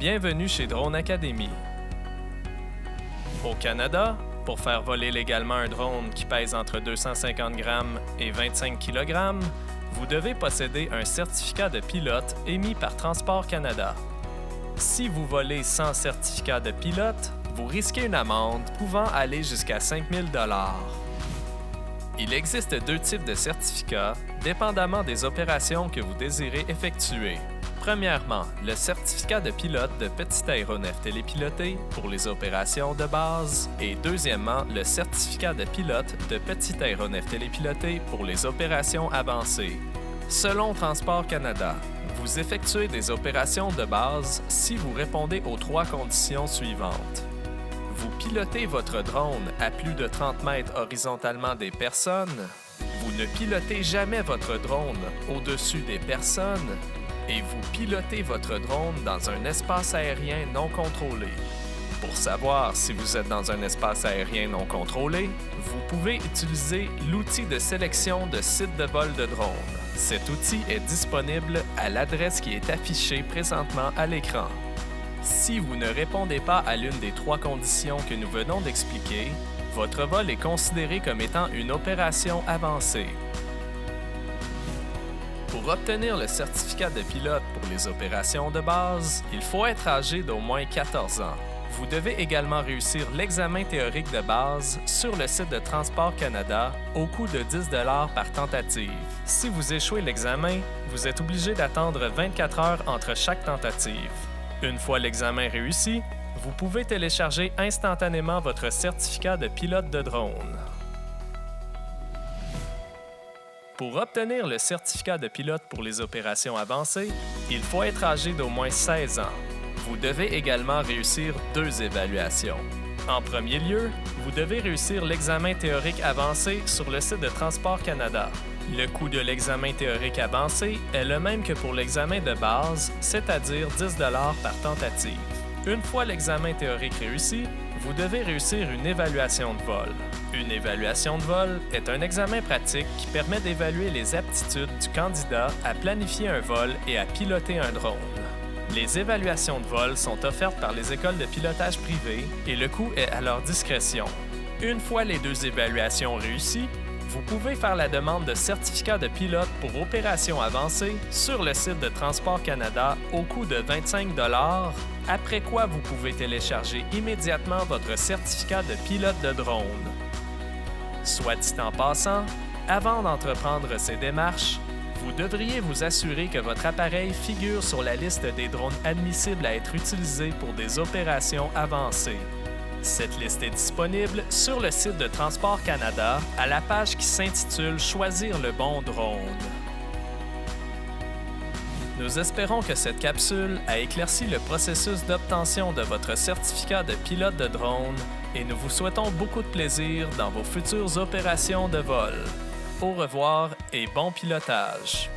Bienvenue chez Drone Academy. Au Canada, pour faire voler légalement un drone qui pèse entre 250 grammes et 25 kg, vous devez posséder un certificat de pilote émis par Transport Canada. Si vous volez sans certificat de pilote, vous risquez une amende pouvant aller jusqu'à 5 000 $. Il existe deux types de certificats, dépendamment des opérations que vous désirez effectuer. Premièrement, le certificat de pilote de petit aéronef télépiloté pour les opérations de base et deuxièmement, le certificat de pilote de petit aéronef télépiloté pour les opérations avancées. Selon Transport Canada, vous effectuez des opérations de base si vous répondez aux trois conditions suivantes. Vous pilotez votre drone à plus de 30 mètres horizontalement des personnes. Vous ne pilotez jamais votre drone au-dessus des personnes. Et vous pilotez votre drone dans un espace aérien non contrôlé. Pour savoir si vous êtes dans un espace aérien non contrôlé, vous pouvez utiliser l'outil de sélection de sites de vol de drone. Cet outil est disponible à l'adresse qui est affichée présentement à l'écran. Si vous ne répondez pas à l'une des trois conditions que nous venons d'expliquer, votre vol est considéré comme étant une opération avancée. Pour obtenir le certificat de pilote pour les opérations de base, il faut être âgé d'au moins 14 ans. Vous devez également réussir l'examen théorique de base sur le site de Transport Canada au coût de 10 $ par tentative. Si vous échouez l'examen, vous êtes obligé d'attendre 24 heures entre chaque tentative. Une fois l'examen réussi, vous pouvez télécharger instantanément votre certificat de pilote de drone. Pour obtenir le certificat de pilote pour les opérations avancées, il faut être âgé d'au moins 16 ans. Vous devez également réussir deux évaluations. En premier lieu, vous devez réussir l'examen théorique avancé sur le site de Transport Canada. Le coût de l'examen théorique avancé est le même que pour l'examen de base, c'est-à-dire 10 $ par tentative. Une fois l'examen théorique réussi, vous devez réussir une évaluation de vol. Une évaluation de vol est un examen pratique qui permet d'évaluer les aptitudes du candidat à planifier un vol et à piloter un drone. Les évaluations de vol sont offertes par les écoles de pilotage privées et le coût est à leur discrétion. Une fois les deux évaluations réussies, vous pouvez faire la demande de certificat de pilote pour opérations avancées sur le site de Transport Canada au coût de 25 $, après quoi vous pouvez télécharger immédiatement votre certificat de pilote de drone. Soit dit en passant, avant d'entreprendre ces démarches, vous devriez vous assurer que votre appareil figure sur la liste des drones admissibles à être utilisés pour des opérations avancées. Cette liste est disponible sur le site de Transport Canada à la page qui s'intitule « Choisir le bon drone ». Nous espérons que cette capsule a éclairci le processus d'obtention de votre certificat de pilote de drone et nous vous souhaitons beaucoup de plaisir dans vos futures opérations de vol. Au revoir et bon pilotage!